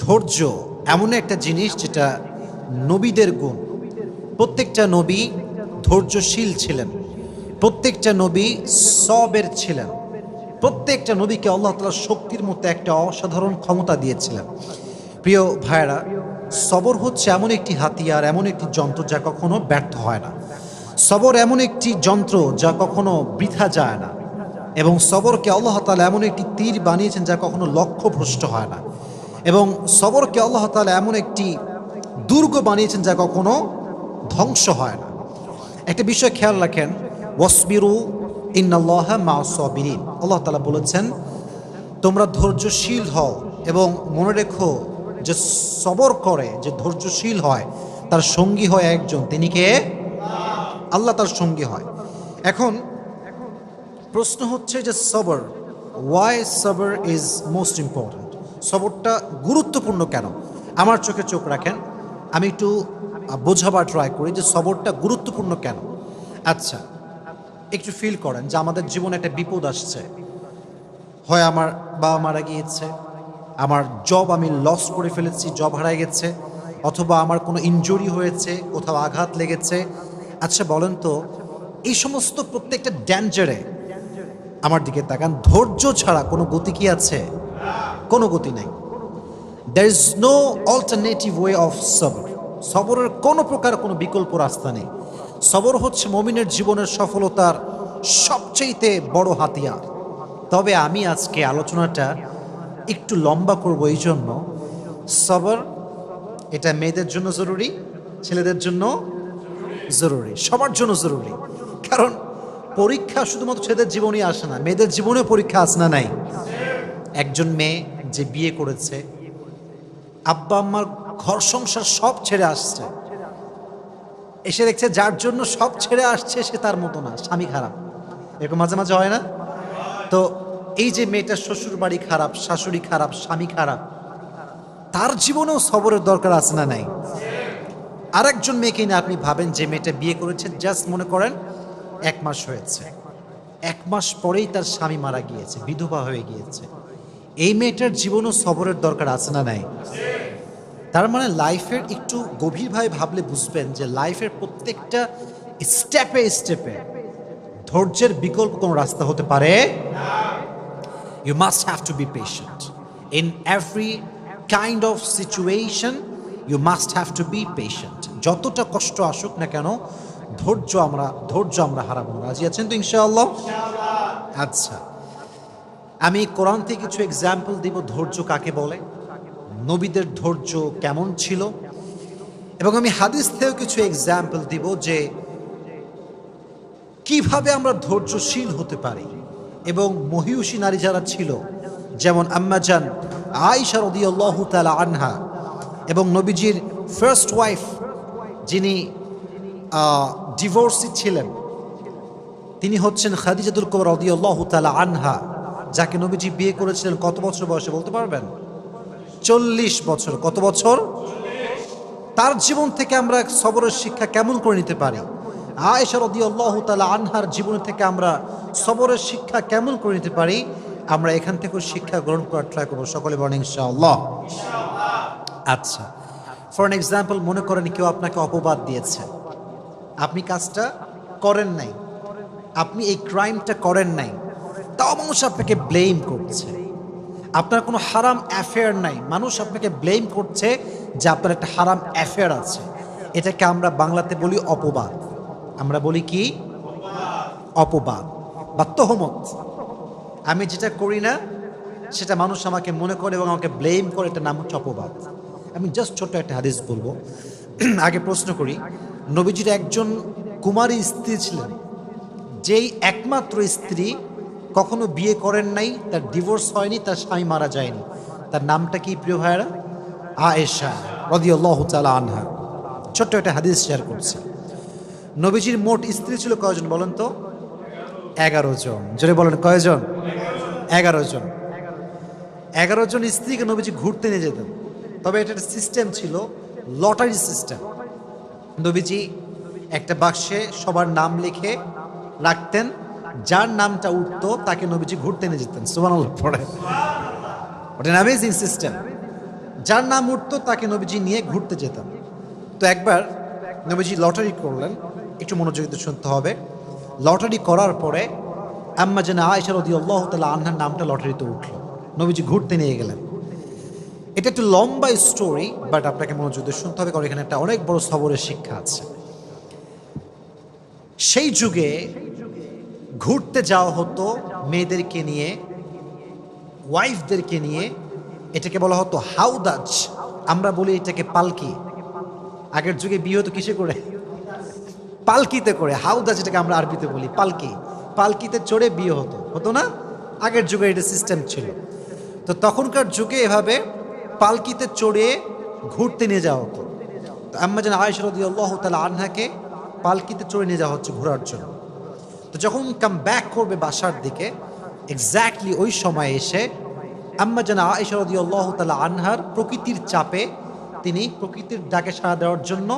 ধৈর্য এমন একটা জিনিস যেটা নবীদের গুণ। প্রত্যেকটা নবী ধৈর্যশীল ছিলেন, প্রত্যেকটা নবী সবের ছিলেন, প্রত্যেকটা নবীকে আল্লাহ তাআলা শক্তির মতো একটা অসাধারণ ক্ষমতা দিয়েছিলেন। প্রিয় ভাইয়েরা, সবর হচ্ছে এমন একটি হাতিয়ার, এমন একটি যন্ত্র যা কখনো ব্যর্থ হয় না। সবর এমন একটি যন্ত্র যা কখনো বৃথা যায় না, এবং সবরকে আল্লাহ তাআলা এমন একটি তীর বানিয়েছেন যা কখনো লক্ষ্যভ্রষ্ট হয় না, এবং সবরকে আল্লাহ তাআলা এমন একটি দুর্গ বানিয়েছেন যা কখনো ধ্বংস হয় না। একটা বিষয় খেয়াল রাখেন, ওয়াসবিরু ইন্নাল্লাহা মা'আস সাবিরিন। আল্লাহ তাআলা বলেছেন তোমরা ধৈর্যশীল হও, এবং মনে রেখো যে সবর করে, যে ধৈর্যশীল হয়, তার সঙ্গী হয় একজন, তিনি কে? আল্লাহ তার সঙ্গী হয়। এখন প্রশ্ন হচ্ছে যে সবর, ওয়াই সবর ইজ মোস্ট ইম্পর্ট্যান্ট? সবরটা গুরুত্বপূর্ণ কেন? আমার চোখে চোখ রাখেন, আমি একটু বোঝাবার ট্রাই করি যে সবরটা গুরুত্বপূর্ণ কেন। আচ্ছা, একটু ফিল করেন যে আমাদের জীবনে একটা বিপদ আসছে, হয় আমার বাবা মারা গিয়েছে, আমার জব আমি লস করে ফেলেছি, জব হারায় গেছে, অথবা আমার কোনো ইনজুরি হয়েছে, কোথাও আঘাত লেগেছে। আচ্ছা বলেন তো, এই সমস্ত প্রত্যেকটা ড্যাঞ্জারে আমার দিকে তাকান, ধৈর্য ছাড়া কোনো গতি কি আছে? কোনো গতি নাই। There is no alternative way of সবর। সবরের কোনো প্রকার কোনো বিকল্প রাস্তা নেই। সবর হচ্ছে মুমিনের জীবনের সফলতার সবচেয়ে বড় হাতিয়ার। তবে আমি আজকে আলোচনাটা একটু লম্বা করব, এই জন্য সবর এটা মেয়েদের জন্য জরুরি, ছেলেদের জন্য জরুরি, সবার জন্য জরুরি। কারণ পরীক্ষা শুধুমাত্র ছেলেদের জীবনেই আসে না, মেয়েদের জীবনেও পরীক্ষা আসে না নাই? একজন মেয়ে যে বিয়ে করেছে, আব্বা আম্মার ঘর সংসার সব ছেড়ে আসছে, এসে দেখছে যার জন্য সব ছেড়ে আসছে সে তার মতো না, স্বামী খারাপ। এরকম মাঝে মাঝে হয় না? তো এই যে মেয়েটার শ্বশুর বাড়ি খারাপ, শাশুড়ি খারাপ, স্বামী খারাপ, তার জীবনেও সবরের দরকার আছে না নাই? আরেকজন মেয়েকে নিয়ে আপনি ভাবেন, যে মেয়েটা বিয়ে করেছে, জাস্ট মনে করেন 1 মাস হয়েছে, 1 মাস পরেই তার স্বামী মারা গিয়েছে, বিধবা হয়ে গিয়েছে। এই মেয়েটার জীবনেও সবরের দরকার আছে না নাই? তার মানে লাইফের একটু গভীরভাবে ভাবলে বুঝবেন যে লাইফের প্রত্যেকটা স্টেপে স্টেপে ধৈর্যের বিকল্প কোনো রাস্তা হতে পারে। You must have to be patient. In every kind of situation, you must have to be patient. যতটা কষ্ট আসুক না কেন, ধৈর্য আমরা হারাবো না। রাজি আছেন তো ইনশাআল্লাহ? আচ্ছা, আমি কোরআন থেকে কিছু এক্সাম্পল দিব ধৈর্য কাকে বলে, নবীদের ধৈর্য কেমন ছিল, এবং আমি হাদিস থেকেও কিছু এক্সাম্পল দিব যে কিভাবে আমরা ধৈর্যশীল হতে পারি। এবং মহিয়সী নারী যারা ছিল, যেমন আম্মা জান আয়েশা রাদিয়াল্লাহু তাআলা আনহা, এবং নবীজির ফার্স্ট ওয়াইফ যিনি ডিভোর্সি ছিলেন, তিনি হচ্ছেন খাদিজাতুল কুবরা রাদিয়াল্লাহু তাআলা আনহা, যাকে নবীজি বিয়ে করেছিলেন কত বছর বয়সে বলতে পারবেন? 40 বছর। কত বছর? তার জীবন থেকে আমরা সবরের শিক্ষা কেমন করে নিতে পারি? আয়েশা রাদিয়াল্লাহু তাআলা আনহার জীবন থেকে আমরা সবরের শিক্ষা কেমন করে নিতে পারি? আমরা এখান থেকেও শিক্ষা গ্রহণ করার ট্রাই করবো। সকলে বলেন ইনশাআল্লাহ। আচ্ছা, ফর এন এক্সাম্পল, মনে করেন কেউ আপনাকে অপবাদ দিয়েছে, আপনি কাজটা করেন নাই, আপনি এই ক্রাইমটা করেন নাই, তাও মানুষ আপনাকে ব্লেম করছে। আপনার কোনো হারাম অ্যাফেয়ার নাই, মানুষ আপনাকে ব্লেম করছে যে আপনার একটা হারাম অ্যাফেয়ার আছে। এটাকে আমরা বাংলাতে বলি অপবাদ। আমরা বলি কি? অপবাদ বা তোহমত। আমি যেটা করি না সেটা মানুষ আমাকে মনে করে এবং আমাকে ব্লেম করে, এটা নাম হচ্ছে অপবাদ। আমি জাস্ট ছোট্ট একটা হাদিস বলবো। আগে প্রশ্ন করি, নবীজির একজন কুমারী স্ত্রী ছিলেন, যেই একমাত্র স্ত্রী কখনো বিয়ে করেন নাই, তার ডিভোর্স হয়নি, তার স্বামী মারা যায়নি। তার নামটা কি প্রিয় ভাইয়েরা? আয়েশা রাদিয়াল্লাহু তাআলা আনহা। ছোট্ট একটা হাদিস শেয়ার করছি। নবীজির মোট স্ত্রী ছিল কয়জন বলেন তো? 11 জন। জোরে বলেন কয়জন? 11 জন। 11 জন স্ত্রীকে নবীজি ঘুরতে নিয়ে যেতেন। তবে এটা একটা সিস্টেম ছিল, লটারি সিস্টেম। নবীজি একটা বাক্সে সবার নাম লিখে রাখতেন, যার নামটা উঠতো তাকে নবীজি ঘুরতে নিয়ে যেতেন। সুবহানাল্লাহ পড়ে। ওটা অ্যামেজিং সিস্টেম। যার নাম উঠতো তাকে নবীজি নিয়ে ঘুরতে যেতেন। তো একবার নবীজি লটারি করলেন, একটু মনোযোগিত শুনতে হবে। লটারি করার পরে আম্মা জানা আয়েশা রাদিয়াল্লাহু তাআলা আনহার নামটা লটারিতে উঠল, নবীজি ঘুরতে নিয়ে গেলেন। এটা একটু লম্বা স্টোরি, বাট আপনাকে মনোযোগ দিয়ে শুনতে হবে, কারণ এখানে একটা অনেক বড় সবরের শিক্ষা আছে। সেই যুগে ঘুরতে যাওয়া হতো মেয়েদেরকে নিয়ে, ওয়াইফদেরকে নিয়ে। এটাকে বলা হতো হাউদাজ, আমরা বলি এটাকে পালকি। আগের যুগে বিয়ে হতো কিসে করে? পালকিতে করে। হাউদাজ এটাকে আমরা আরবিতে বলি পালকি। পালকিতে চড়ে বিয়ে হতো না? আগের যুগে এটা সিস্টেম ছিল। তো তখনকার যুগে এভাবে পালকিতে চড়ে ঘুরতে নিয়ে যাওয়া হতো। তো আম্মা জান আয়েশা রাদিয়াল্লাহু তাআলা আনহাকে পালকিতে চড়ে নিয়ে যাওয়া হচ্ছে ঘোরার জন্য। তো যখন কাম ব্যাক করবে বাসার দিকে, এক্স্যাক্টলি ওই সময় এসে আম্মা জান আয়েশা রাদিয়াল্লাহু তাআলা আনহার প্রকৃতির চাপে তিনি প্রকৃতির ডাকে সাড়া দেওয়ার জন্য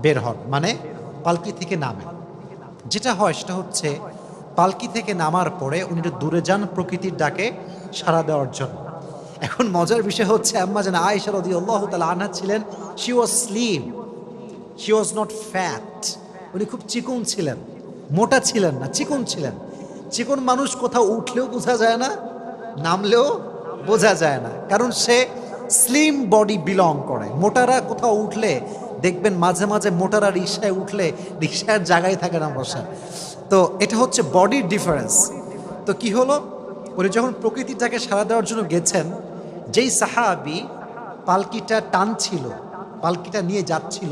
বের হন, মানে পালকি থেকে নামেন। যেটা হয় সেটা হচ্ছে পালকি থেকে নামার পরে উনি একটু দূরে যান প্রকৃতির ডাকে সাড়া দেওয়ার জন্য। এখন মজার বিষয় হচ্ছে আম্মা জান আয়েশা রাদিয়াল্লাহু তাআলা আনহা ছিলেন, she was slim, she was not fat. উনি খুব চিকন ছিলেন, মোটা ছিলেন না, চিকন ছিলেন। চিকন মানুষ কোথাও উঠলেও বোঝা যায় না, নামলেও বোঝা যায় না, কারণ সে স্লিম বডি বিলং করে। মোটারা কোথাও উঠলে দেখবেন মাঝে মাঝে মোটারা রিক্সায় উঠলে রিক্সার জায়গায় থাকে না বসা। তো এটা হচ্ছে বডির ডিফারেন্স। তো কি হলো, উনি যখন প্রকৃতিটাকে সাড়া দেওয়ার জন্য গেছেন, যেই সাহাবি পালকিটা টানছিল, পালকিটা নিয়ে যাচ্ছিল,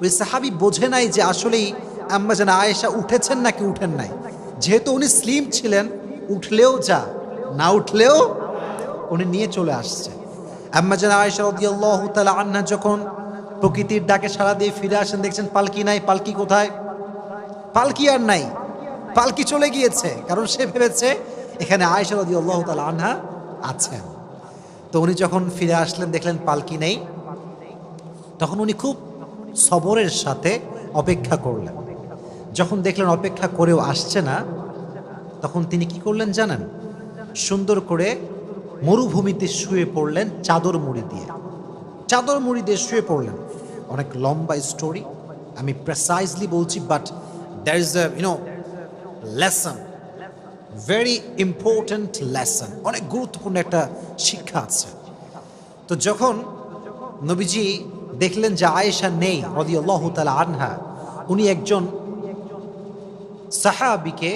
ওই সাহাবি বোঝে নাই যে আসলেই আম্মা জান আয়েশা উঠেছেন নাকি উঠেন নাই। যেহেতু উনি স্লিম ছিলেন, উঠলেও যা, না উঠলেও উনি নিয়ে চলে আসছে। আম্মা জান আয়েশা রাদিয়াল্লাহু তাআলা আনহা যখন প্রকৃতির ডাকে সাড়া দিয়ে ফিরে আসেন, দেখছেন পালকি নাই। পালকি কোথায়? পালকি আর নাই, পালকি চলে গিয়েছে, কারণ সে ভেবেছে এখানে আয়েশা রাদিয়াল্লাহু তাআলা আনহা আছেন। তো উনি যখন ফিরে আসলেন, দেখলেন পালকি নেই, তখন উনি খুব সবরের সাথে অপেক্ষা করলেন। যখন দেখলেন অপেক্ষা করেও আসছে না, তখন তিনি কি করলেন জানেন? সুন্দর করে মরুভূমিতে শুয়ে পড়লেন চাদর মুড়ি দিয়ে। চাদর মুড়ি দিয়ে শুয়ে পড়লেন। অনেক লম্বা স্টোরি, আমি প্রেসাইজলি বলছি, but there is a lesson, very important lesson, অনেক গুরুত্বপূর্ণ একটা শিক্ষা আছে। তো যখন নবীজি দেখলেন যে আয়েশা নেই রাদিয়াল্লাহু তাআলা আনহা, উনি একজন সাহাবীকে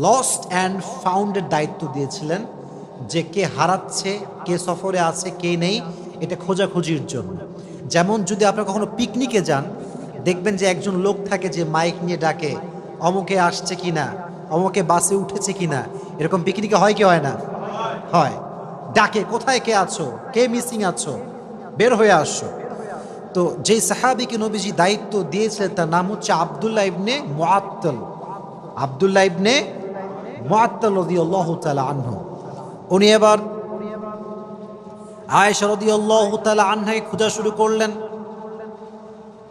লস্ট অ্যান্ড ফাউন্ডের দায়িত্ব দিয়েছিলেন, যে কে হারাচ্ছে, কে সফরে আছে, কে নেই, এটা খোঁজাখুঁজির জন্য। যেমন যদি আপনারা কখনো পিকনিকে যান, দেখবেন যে একজন লোক থাকে যে মাইক নিয়ে ডাকে, অমুকে আসছে কিনা, অমুকে বাসে উঠেছে কিনা। এরকম পিকনিকে হয় কি হয় না? হয়। ডাকে, কোথায় কে আছো, কে মিসিং আছো, বের হয়ে আসো। তো যেই সাহাবীকে নবীজি দায়িত্ব দিয়েছিলেন তার নাম হচ্ছে আব্দুল্লাহ ইবনে মুআত্তাল। আব্দুল্লাহ ইবনে মুআত্তাল রাদিয়াল্লাহু তাআলা আনহু। উনি এবার আয়েশা রাদিয়াল্লাহু তাআলা আনহাকে খোঁজা শুরু করলেন।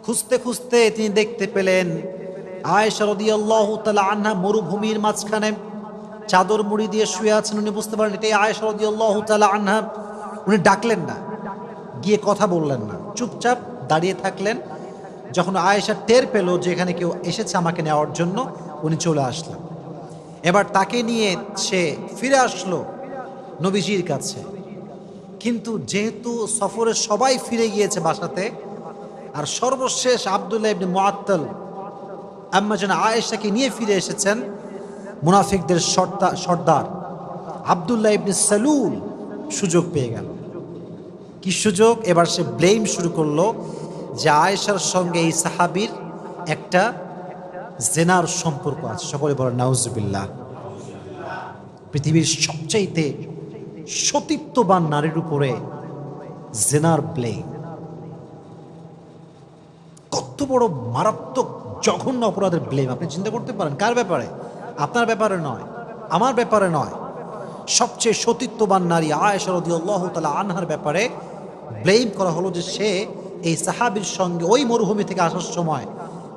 খুঁজতে খুঁজতে তিনি দেখতে পেলেন আয়েশা রাদিয়াল্লাহু তাআলা আনহা মরুভূমির মাঝখানে চাদর মুড়ি দিয়ে শুয়ে আছেন। উনি বুঝতে পারেন এটাই আয়েশা রাদিয়াল্লাহু তাআলা আনহা। উনি ডাকলেন না, গিয়ে কথা বললেন না, চুপচাপ দাঁড়িয়ে থাকলেন। যখন আয়েশা টের পেল যে এখানে কেউ এসেছে আমাকে নেওয়ার জন্য, উনি চলে আসলেন। এবার তাকে নিয়ে সে ফিরে আসলো নবীজির কাছে। কিন্তু যেহেতু সফরের সবাই ফিরে গিয়েছে বাসাতে, আর সর্বশেষ আব্দুল্লাহ ইবনে মুআত্তাল আম্মা জান আয়েশাকে নিয়ে ফিরে এসেছেন, মুনাফিকদের সর্দার আব্দুল্লাহ ইবনে সালুল সুযোগ পেয়ে গেল। কি সুযোগ? এবার সে ব্লেম শুরু করলো যে আয়েশার সঙ্গে এই সাহাবীর একটা জেনার সম্পর্ক আছে। সকলে বলেন নাউজুবিল্লাহ। পৃথিবীর সবচাইতে সতীত্ববান নারীর উপরে জেনার ব্লেম, কত বড় মারাত্মক জঘন্য অপরাধের ব্লেম। আপনি চিন্তা করতে পারেন কার ব্যাপারে? আপনার ব্যাপারে নয়, আমার ব্যাপারে নয়, সবচেয়ে সতীত্ববান নারী আয়েশা রাদিয়াল্লাহু তাআলা আনহার ব্যাপারে ব্লেম করা হলো যে সে এই সাহাবীর সঙ্গে ওই মরুভূমি থেকে আসার সময়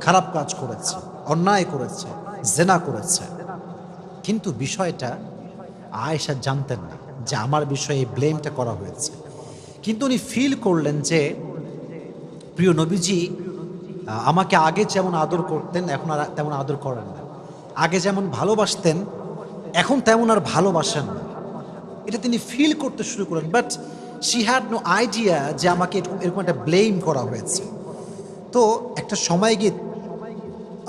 খারাপ কাজ করেছে, অন্যায় করেছে, জেনা করেছে। কিন্তু বিষয়টা আয়েশা জানতেন না যে আমার বিষয়ে এই ব্লেমটা করা হয়েছে। কিন্তু উনি ফিল করলেন যে প্রিয় নবীজি আমাকে আগে যেমন আদর করতেন এখন আর তেমন আদর করেন না, আগে যেমন ভালোবাসতেন এখন তেমন আর ভালোবাসেন না। এটা তিনি ফিল করতে শুরু করেন, but she had no idea যে আমাকে এরকম একটা ব্লেম করা হয়েছে। তো একটা সময় গিয়ে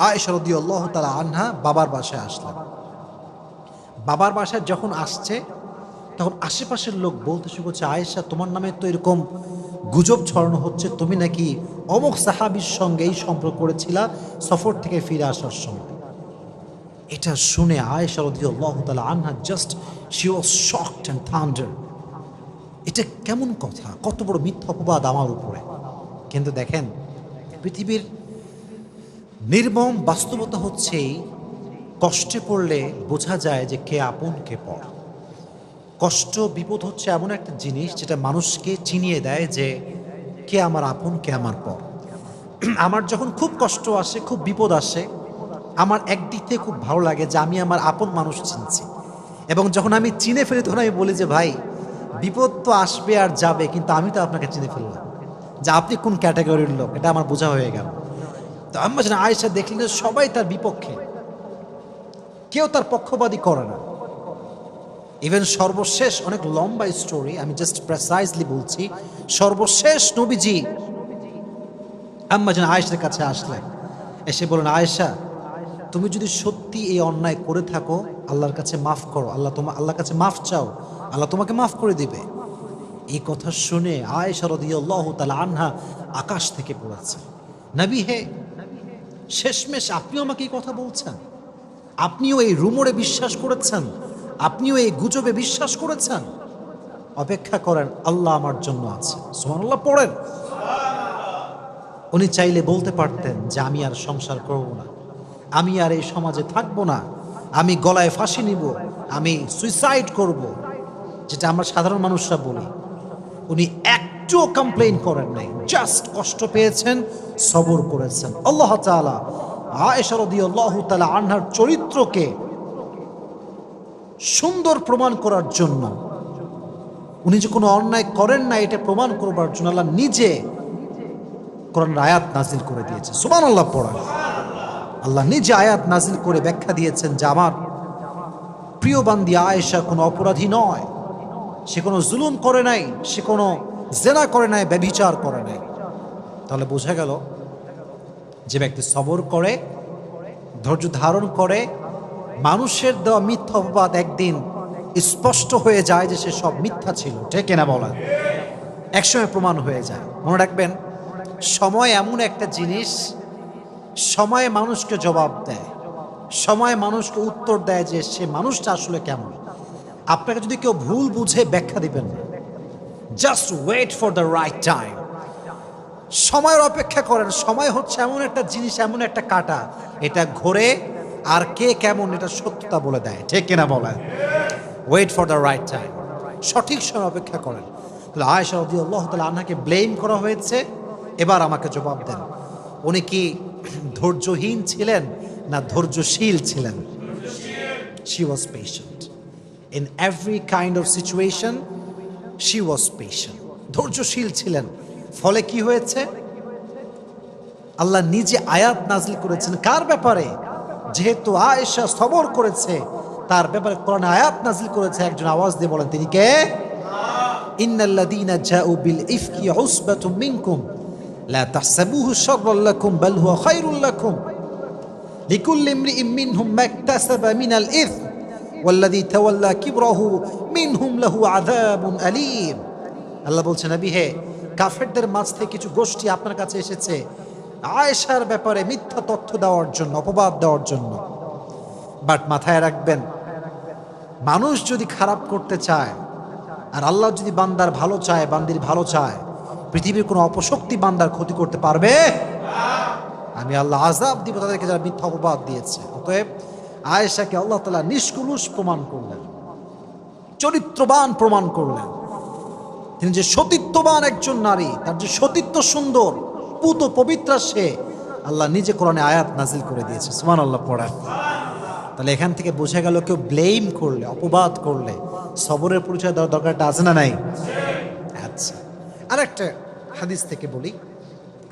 আয়েশা রাদিয়াল্লাহু তাআলা আনহা বাবার বাসায় আসলেন। বাবার বাসায় যখন আসছে তখন আশেপাশের লোক বলতে শুরু করছে, আয়েশা তোমার নামে তো এরকম গুজব ছড়ানো হচ্ছে, তুমি নাকি অমুক সাহাবীর সঙ্গে এই সম্পর্ক করেছিলা সফর থেকে ফিরে আসার সময়। এটা শুনে আয়েশা রাদিয়াল্লাহু তাআলা আনহা just she was shocked and thunder. এটা কেমন কথা, কত বড় মিথ্যা অপবাদ আমার উপরে। কিন্তু দেখেন, পৃথিবীর নির্মম বাস্তবতা হচ্ছেই কষ্টে পড়লে বোঝা যায় যে কে আপন কে পর। কষ্ট বিপদ হচ্ছে এমন একটা জিনিস যেটা মানুষকে চিনিয়ে দেয় যে কে আমার আপন কে আমার পর। আমার যখন খুব কষ্ট আসে, খুব বিপদ আসে, আমার একদিক থেকে খুব ভালো লাগে যে আমি আমার আপন মানুষ চিনছি। এবং যখন আমি চিনে ফেলি তখন আমি বলি যে ভাই বিপদ তো আসবে আর যাবে, কিন্তু আমি তো আপনাকে চিনে ফেললাম যে আপনি কোন ক্যাটাগরির লোক, এটা আমার বোঝা হয়ে গেল। তো আম্মা জান আয়েশা দেখলেন সবাই তার বিপক্ষে, কেউ তার পক্ষপাতী করে না। ইভেন সর্বশেষ, অনেক লম্বা স্টোরি, আমি জাস্ট প্রেসাইজলি বলছি, সর্বশেষ নবীজি আম্মা জান আয়েশার কাছে আসলেন, এসে বলেন, আয়েশা তুমি যদি সত্যি এই অন্যায় করে থাকো আল্লাহর কাছে মাফ করো, আল্লাহর কাছে মাফ চাও, আল্লাহ তোমাকে মাফ করে দিবে। এই কথা শুনে আয়েশা রাদিয়াল্লাহু তাআলা আনহা আকাশ থেকে পড়েছে, নবী হে, শেষমেশ আপনিও আমাকে এই কথা বলছেন, আপনিও এই রুমরে বিশ্বাস করেছেন, আপনিও এই গুজবে বিশ্বাস করেছেন? অপেক্ষা করেন, আল্লাহ আমার জন্য আছে। সুবহানাল্লাহ পড়েন। উনি চাইলে বলতে পারতেন যে আমি আর সংসার করব না, আমি আর এই সমাজে থাকবো না, আমি গলায় ফাঁসি নিব, আমি সুইসাইড করব, যেটা আমরা সাধারণ মানুষরা বলি। উনি একটুও কমপ্লেইন করেন নাই, জাস্ট কষ্ট পেয়েছেন, সবর করেছেন। আল্লাহ তাআলা আয়েশা রাদিয়াল্লাহু তাআলা আনহার চরিত্রকে সুন্দর প্রমাণ করার জন্য, উনি যে কোনো অন্যায় করেন না এটা প্রমাণ করবার জন্য আল্লাহ নিজে কোরআনের আয়াত নাজিল করে দিয়েছে। সুবহানাল্লাহ পড়া। আল্লাহ নিজে আয়াত নাজিল করে ব্যাখ্যা দিয়েছেন যে আমার প্রিয় বান্দি আয়েশা কোনো অপরাধী নয়, সে কোনো জুলুম করে নাই, সে কোনো জেনা করে নাই, ব্যভিচার করে নাই। তাহলে বোঝা গেল যে ব্যক্তি সবর করে, ধৈর্য ধারণ করে, মানুষের দেওয়া মিথ্যা অপবাদ একদিন স্পষ্ট হয়ে যায় যে সে সব মিথ্যা ছিল, ঠিক না বলা, একসময় প্রমাণ হয়ে যায়। মনে রাখবেন, সময় এমন একটা জিনিস, সময়ে মানুষকে জবাব দেয়, সময় মানুষকে উত্তর দেয় যে সে মানুষটা আসলে কেমন। আপনাকে যদি কেউ ভুল বুঝে ব্যাখ্যা দিবেন না, just wait for the right time. সময়ের অপেক্ষা করেন। সময় হচ্ছে এমন একটা জিনিস, এমন একটা কাঁটা, এটা ঘোরে আর কে কেমন এটা সত্যতা বলে দেয়, ঠিক কিনা বলেন? Wait for the right time, সঠিক সময় অপেক্ষা করেন। তাহলে আয়েশা রাদিয়াল্লাহু তাআলা আনহাকে ব্লেম করা হয়েছে, এবার আমাকে জবাব দেন, উনি কি ধৈর্যহীন ছিলেন না ধৈর্যশীল ছিলেন? She was patient. In every kind of situation, she was patient. ধৈর্যশীল ছিলেন। ফলে কি হয়েছে? আল্লাহ নিজে আয়াত নাজিল করেছেন কার ব্যাপারে? যেহেতু আয়েশা সবর করেছে, তার ব্যাপারে কোরআনে আয়াত নাজিল করেছে। একজন আওয়াজ দিয়ে বলেন, তিনি কে? ইন্নাল্লাযীনা জাউ বিল ইফকি উসবাতুম মিনকুম লা তাহসাবুহু শাররাল লাকুম বাল হুয়া খায়রুল লাকুম লিকুল্লি ইমরিইম মিনহুম মাকতাসাবা মিনাল ইসম ওয়াল্লাযী তাওয়াল্লা কিবরাহু মিনহুম লাহু আযাবুন আলীম। আল্লাহ বলছেন, নবী হে, কাফেরদের মাঝ থেকে কিছু গোষ্ঠী আপনার কাছে এসেছে আয়েশার ব্যাপারে মিথ্যা তথ্য দেওয়ার জন্য, অপবাদ দেওয়ার জন্য। বাট মাথায় রাখবেন, মানুষ যদি খারাপ করতে চায় আর আল্লাহ যদি বান্দার ভালো চায়, বান্দির ভালো চায়, পৃথিবীর কোনো অপশক্তি বান্দার ক্ষতি করতে পারবে? আমি আল্লাহ আযাব দিব তাদেরকে যারা মিথ্যা অপবাদ দিয়েছে। অতএব আয়েশাকে আল্লাহ তাআলা নিষ্কলুষ প্রমাণ করলেন, চরিত্রবান প্রমাণ করলেন। তিনি যে সতীত্ববান একজন নারী, তার যে সতীত্ব সুন্দর, পুত পবিত্রা, সে আল্লাহ নিজে কোরআনে আয়াত নাজিল করে দিয়েছে। সুবহানাল্লাহ পড়া। তাহলে এখান থেকে বোঝা গেল, কেউ ব্লেম করলে, অপবাদ করলে সবরের পরিচয় দেওয়ার দরকারটা আছে না নাই? আচ্ছা, আরেকটা হাদিস থেকে বলি,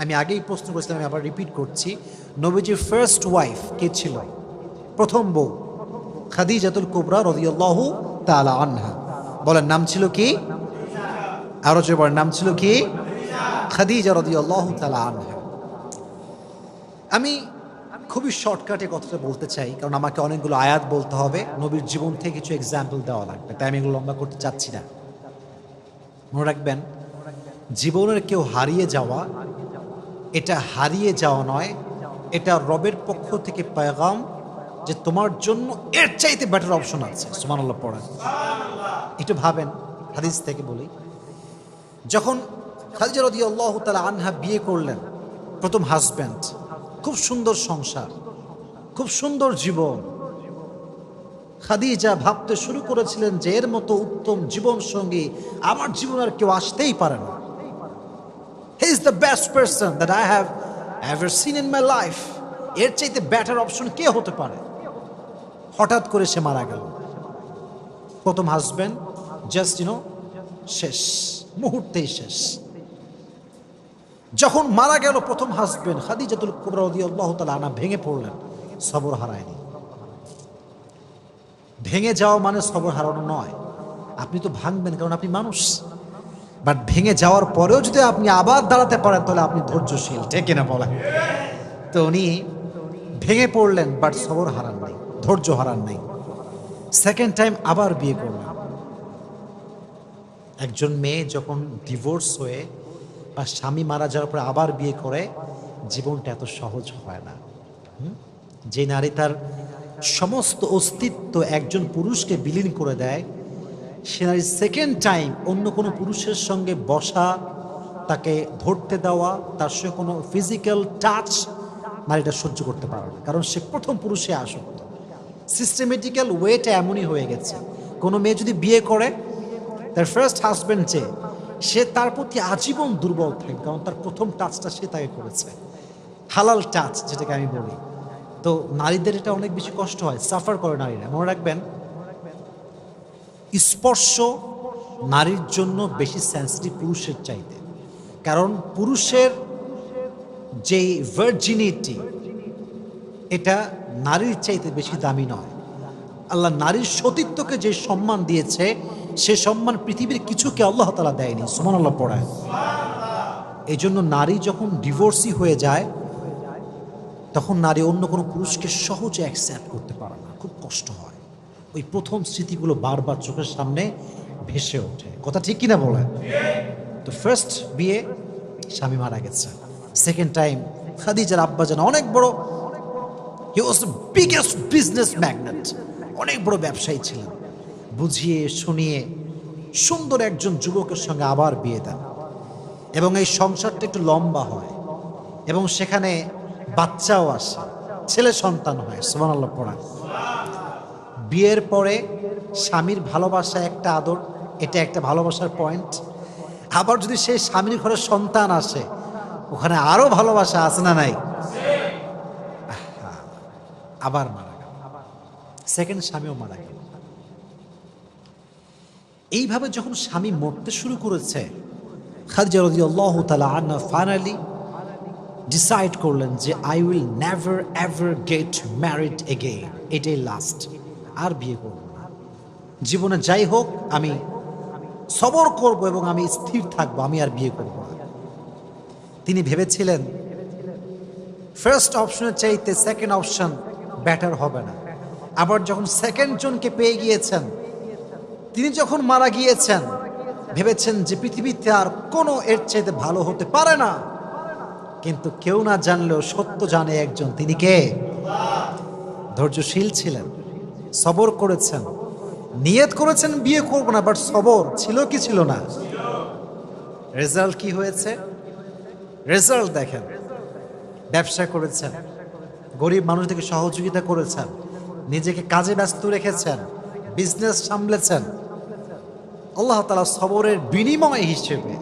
আমি আগেই প্রশ্ন করেছিলাম, আমি আবার রিপিট করছি। নবীজির ফার্স্ট ওয়াইফ কে ছিল? প্রথম বউ খাদিজাতুল কুবরা রাদিয়াল্লাহু তাআলা আনহা। বলেন নাম ছিল কি? আরো জোরে বলেন, নাম ছিল কি? খাদিজা রাদিয়াল্লাহু তাআলা আনহা। আমি খুবই শর্টকাটে কথাটা বলতে চাই, কারণ আমাকে অনেকগুলো আয়াত বলতে হবে, নবীর জীবন থেকে কিছু এক্সাম্পল দেওয়া লাগবে, তাই আমি এগুলো লম্বা করতে চাচ্ছি না। মনে রাখবেন, জীবনের কেউ হারিয়ে যাওয়া, এটা হারিয়ে যাওয়া নয়, এটা রবের পক্ষ থেকে পেগাম যে তোমার জন্য এর চাইতে বেটার অপশন আছে। সুবহানাল্লাহ পড়েন, একটু ভাবেন। হাদিস থেকে বলি, যখন খাদিজা রাদিয়াল্লাহু তাআলা আনহা বিয়ে করলেন, প্রথম হাজব্যান্ড, খুব সুন্দর সংসার, খুব সুন্দর জীবন। খাদিজা ভাবতে শুরু করেছিলেন যে এর মতো উত্তম জীবন সঙ্গী আমার জীবন আর কেউ আসতেই পারে না। He is the best person that I have ever seen in my life. এর চাইতে বেটার অপশন কে হতে পারে? হঠাৎ করে সে মারা গেল। প্রথম হাজব্যান্ড জাস্ট শেষ, মুহূর্তেই শেষ। যখন মারা গেল প্রথম হাজবেন্ড, খাদিজাতুল কুবরা রাদিয়াল্লাহু তাআলা আনহা ভেঙে পড়লেন। সবর হারায়নি। ভেঙে যাওয়া মানে সবর হারানো নয়। আপনি তো ভাঙবেন, কারণ আপনি মানুষ, বাট ভেঙে যাওয়ার পরেও যদি আপনি আবার দাঁড়াতে পারেন তাহলে আপনি ধৈর্যশীল, ঠিক কিনা বলেন? তো উনি ভেঙে পড়লেন, বাট সবর হারান নাই, ধৈর্য হারান নাই। সেকেন্ড টাইম আবার বিয়ে করলেন। একজন মেয়ে যখন ডিভোর্স হয়ে বা স্বামী মারা যাওয়ার পরে আবার বিয়ে করে, জীবনটা এত সহজ হয় না। যে নারী তার সমস্ত অস্তিত্ব একজন পুরুষকে বিলীন করে দেয়, সে নারী সেকেন্ড টাইম অন্য কোনো পুরুষের সঙ্গে বসা, তাকে ধরতে দেওয়া, তার সঙ্গে কোনো ফিজিক্যাল টাচ নারীটা সহ্য করতে পারে না, কারণ সে প্রথম পুরুষে আসক্ত। সিস্টেমেটিক্যাল ওয়েটা এমনই হয়ে গেছে। কোনো মেয়ে যদি বিয়ে করে, তার ফার্স্ট হাজব্যান্ড যে, সে তার প্রতি আজীবন দুর্বল থাকে, কারণ তার প্রথম টাচটা সে তাকে করেছে, হালাল টাচ যেটাকে আমি বলি। তো নারীদের এটা অনেক বেশি কষ্ট হয়, সাফার করে নারীরা। মনে রাখবেন, স্পর্শ নারীর জন্য বেশি সেন্সিটিভ পুরুষের চাইতে, কারণ পুরুষের যেই ভার্জিনিটি, এটা নারীর চাইতে বেশি দামি নয়। আল্লাহ নারীর সতীত্বকে যে সম্মান দিয়েছে, সে সম্মান পৃথিবীর কিছুকে আল্লাহ তাআলা দেয়নি। সুবহানাল্লাহ পড়ায়। এই জন্য নারী যখন ডিভোর্সি হয়ে যায়, তখন নারী অন্য কোনো পুরুষকে সহজে অ্যাকসেপ্ট করতে পারে না, খুব কষ্ট হয়। ওই প্রথম স্মৃতিগুলো বারবার চোখের সামনে ভেসে ওঠে। কথা ঠিক কিনা বলেন? তো ফার্স্ট বিয়ে, স্বামী মারা গেছে। সেকেন্ড টাইম খাদিজার আব্বাজান অনেক বড়, he was the biggest business magnate, অনেক বড় ব্যবসায়ী ছিলেন। বুঝিয়ে শুনিয়ে সুন্দর একজন যুবকের সঙ্গে আবার বিয়ে দেন, এবং এই সংসারটা একটু লম্বা হয়, এবং সেখানে বাচ্চাও আসে, ছেলে সন্তান হয়। সুবহানাল্লাহ পড়া। বিয়ের পরে স্বামীর ভালোবাসা একটা আদর, এটা একটা ভালোবাসার পয়েন্ট। আবার যদি সেই স্বামীর ঘরে সন্তান আসে, ওখানে আরো ভালোবাসা আছে না নাই? আবার মারা গেল, সেকেন্ড স্বামীও মারা গেল। এইভাবে যখন স্বামী মরতে শুরু করেছে, খাদিজা রাদিয়াল্লাহু তাআলা আনহা ফাইনালি ডিসাইড করলেন যে I will never ever get married again, এটাই লাস্ট, আর বিয়ে করব না। জীবনে যাই হোক আমি সবর করব এবং আমি স্থির থাকবো, আমি আর বিয়ে করব না। তিনি ভেবেছিলেন ফার্স্ট অপশনের চাইতে সেকেন্ড অপশন বেটার হবে না। আবার যখন সেকেন্ড জনকে পেয়ে গিয়েছেন, তিনি যখন মারা গিয়েছেন, ভেবেছেন যে পৃথিবীতে আর কোনো এর চাইতে ভালো হতে পারে না। কিন্তু কেউ না জানলেও সত্য জানে একজন, তিনি কে? ধৈর্যশীল ছিলেন, সবর করেছেন, নিয়ত করেছেন বিয়ে করব না, বাট সবর ছিল কি ছিল না? রেজাল্ট কি হয়েছে? রেজাল্ট দেখেন, ব্যবসা করেছেন, গরিব মানুষদেরকে সহযোগিতা করেছেন, নিজেকে কাজে ব্যস্ত রেখেছেন, বিজনেস সামলেছেন। আল্লাহ তাআলা সবরের বিনিময় হিসেবে,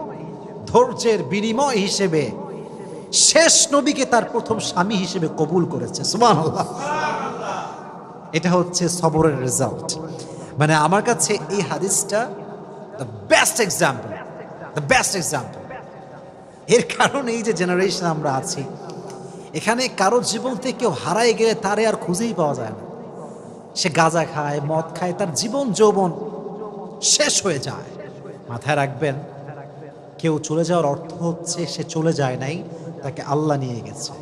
ধৈর্যের বিনিময় হিসেবে শেষ নবীকে তার প্রথম স্বামী হিসেবে কবুল করেছে। সুবহানাল্লাহ। এটা হচ্ছে সবরের রেজাল্ট। মানে আমার কাছে এই হাদিসটা the best example, the best example. এর কারণ এই যে জেনারেশন আমরা আছি, এখানে কারোর জীবন থেকে কেউ হারায় গেলে তারে আর খুঁজেই পাওয়া যায় না। সে গাঁজা খায়, মদ খায়, তার জীবন যৌবন শেষ হয়ে যায়। মাথায় রাখবেন, কেউ চলে যাওয়ার অর্থ হচ্ছে সে চলে যায় নাই, তাকে আল্লাহ নিয়ে গেছে।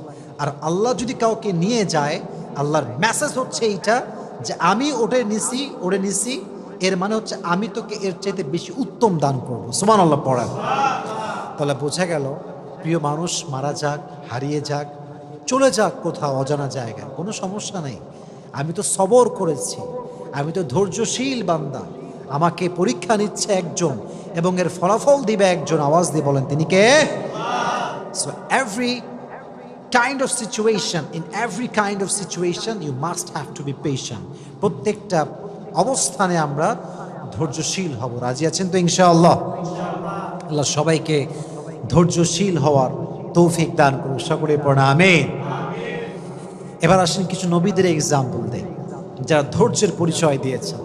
আর আল্লাহ যদি কাউকে নিয়ে যায়, আল্লাহর মেসেজ হচ্ছে এইটা যে আমি ওরে নিছি, এর মানে হচ্ছে আমি তোকে এর চাইতে বেশি উত্তম দান করবো। সুবহানাল্লাহ পড়েন। তাহলে বোঝা গেল, প্রিয় মানুষ মারা যাক, হারিয়ে যাক, চলে যাক কোথাও অজানা জায়গায়, কোনো সমস্যা নেই। আমি তো সবর করেছি, আমি তো ধৈর্যশীল বান্দা। আমাকে পরীক্ষা নিচ্ছে একজন এবং এর ফলাফল দিবে একজন। আওয়াজ দিয়ে বলেন তিনি কে? So every kind of situation, in every kind of situation you must have to be patient. প্রত্যেকটা অবস্থানে আমরা ধৈর্যশীল হব। রাজি আছেন তো ইনশাআল্লাহ? আল্লাহ সবাইকে ধৈর্যশীল হওয়ার তৌফিক দান করুন। সকলে পড়া আমিন। এবার আসেন কিছু নবীদের এক্সাম্পল দেই যারা ধৈর্যের পরিচয় দিয়েছেন।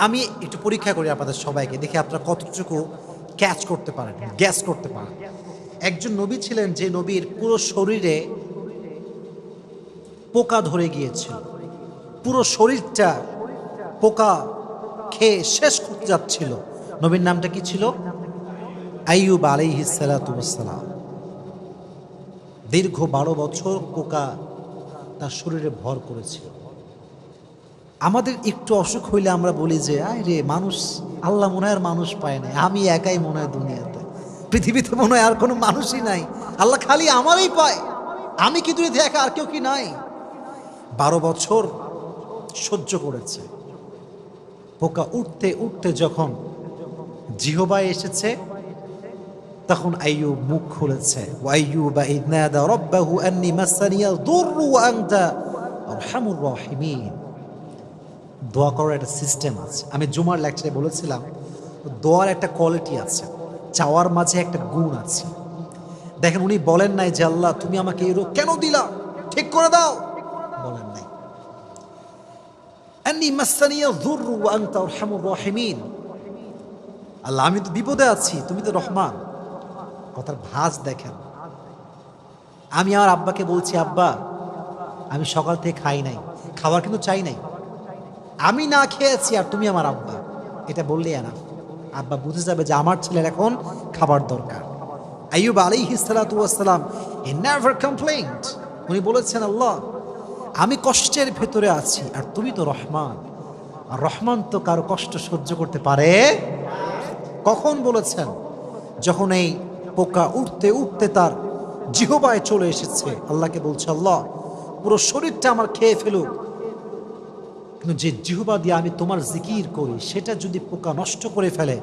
আমি একটু পরীক্ষা করি আপনাদের সবাইকে, দেখি আপনারা কতটুকু ক্যাচ করতে পারেন, গ্যাস করতে পারেন। একজন নবী ছিলেন যে নবীর পুরো শরীরে পোকা ধরে গিয়েছিল, পুরো শরীরটা পোকা খেয়ে শেষ করতে যাচ্ছিল। নবীর নামটা কি ছিল? আইয়ুব আলাইহিস সালাতু ওয়াস সালাম। দীর্ঘ 12 বছর পোকা তার শরীরে ভর করেছিল। আমাদের একটু অসুখ হইলে আমরা বলি যে আয় রে মানুষ, আল্লাহ মনে হয় আর মানুষ পায় না, আমি একাই মনে হয় দুনিয়াতে, পৃথিবীতে মনে হয় আর কোনো মানুষই নাই, আল্লাহ খালি আমারই পায়, আমি কি দুনিয়াতে একা, আর কেউ কি নাই? 12 বছর সহ্য করেছে। পোকা উঠতে উঠতে যখন জিহবায় এসেছে, তখন আইয়ুব মুখ খুলেছে। ওয়াইয়ুবা ইয নাদা রাব্বাহু আন্নী মাসানিয়া দুররু ওয়া আনতা আরহামুর রাহিমিন। দোয়া করার একটা সিস্টেম আছে। আমি জুমার লেকচারে বলেছিলাম, দোয়ার একটা কোয়ালিটি আছে, চাওয়ার মাঝে একটা গুণ আছে। দেখেন, উনি বলেন নাই যে আল্লাহ তুমি আমাকে এই রোগ কেন দিলা, ঠিক করে দাও, বলেন নাই। আন্নী মাসানিয়া দুররু ওয়া আনতা আরহামুর রাহিমিন, আল্লাহ আমি তো বিপদে আছি, তুমি তো রহমান। কথার ভাঁজ দেখেন। আমি আমার আব্বাকে বলছি, আব্বা আমি সকাল থেকে খাই নাই, খাবার কিন্তু চাই নাই, আমি না খেয়েছি আর তুমি আমার আব্বা, এটা বললেই না, আব্বা বুঝে যাবে যে আমার ছেলের এখন খাবার দরকার। আইয়ুব আলাইহিস সালাতু ওয়াস সালাম হি নেভার কমপ্লেইনড। উনি বলেছেন, আল্লাহ আমি কষ্টের ভেতরে আছি আর তুমি তো রহমান, আর রহমান তো কারো কষ্ট সহ্য করতে পারে। কখন বলেছেন? যখন এই পোকা উঠতে উঠতে তার জিহবায় চলে এসেছে। আল্লাহকে বলছে, আল্লাহ পুরো শরীরটা আমার খেয়ে ফেলুক, কিন্তু যে জিহবা দিয়ে আমি তোমার জিকির করি সেটা যদি পোকা নষ্ট করে ফেলে,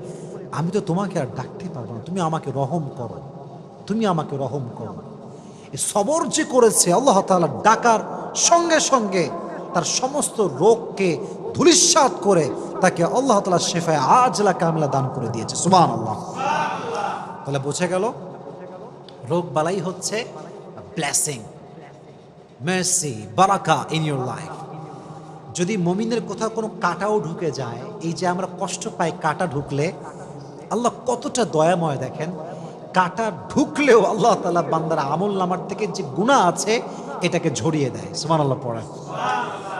আমি তো তোমাকে আর ডাকতে পারবো না, তুমি আমাকে রহম করো, তুমি আমাকে রহম করো। এই সবর যে করেছে, আল্লাহ তাআলা ডাকার সঙ্গে সঙ্গে তার সমস্ত রোগকে ধূলিসাৎ করে তাকে আল্লাহ তাআলা শিফায়ে আজলা কামিলা দান করে দিয়েছে। সুবহানাল্লাহ। তাহলে বোঝা গেল, রোগ বালাই হচ্ছে ব্লেসিং, মার্সি, বারাকা ইন ইউর লাইফ। যদি মুমিনের কোথাও কোনো কাঁটাও ঢুকে যায়, এই যে আমরা কষ্ট পাই কাঁটা ঢুকলে, আল্লাহ কতটা দয়াময় দেখেন। কাঁটা ঢুকলেও আল্লাহ তাআলা বান্দার আমল নামার থেকে যে গুনাহ আছে এটাকে ঝরিয়ে দেয়। সুবহানাল্লাহ পড়ে।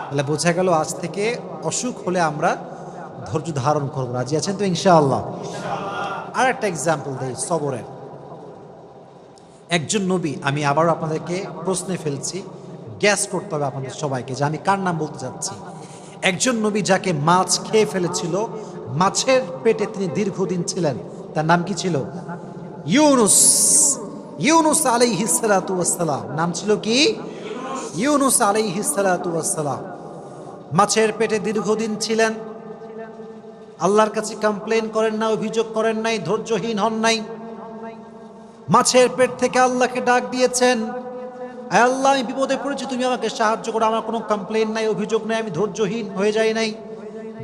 তাহলে বোঝা গেল, আজ থেকে অসুখ হলে আমরা ধৈর্য ধারণ করব। রাজি আছেন তো ইনশাআল্লাহ? আর একটা এক্সাম্পল দেই সবরের। একজন নবী, আমি আবারও আপনাদেরকে প্রশ্নে ফেলছি, গ্যাস করতে হবে আপনাদের সবাইকে যে আমি কার নাম বলতে যাচ্ছি। একজন নবী যাকে মাছ খেয়ে ফেলেছিল, মাছের পেটে তিনি দীর্ঘদিন ছিলেন, তার নাম কি ছিল? ইউনুস। ইউনুস আলাইহিস সালাতু ওয়াস সালাম। নাম ছিল কি? ইউনুস আলাইহিস সালাতু ওয়াস সালাম। মাছের পেটে দীর্ঘদিন ছিলেন, আল্লাহর কাছে কমপ্লেন করেন না, অভিযোগ করেন নাই, ধৈর্যহীন হন নাই। মাছের পেট থেকে আল্লাহকে ডাক দিয়েছেন, আল্লাহ আমি বিপদে পড়েছি, তুমি আমাকে সাহায্য করো, আমার কোনো কমপ্লেন নাই, অভিযোগ নাই, আমি ধৈর্যহীন হয়ে যাই নাই।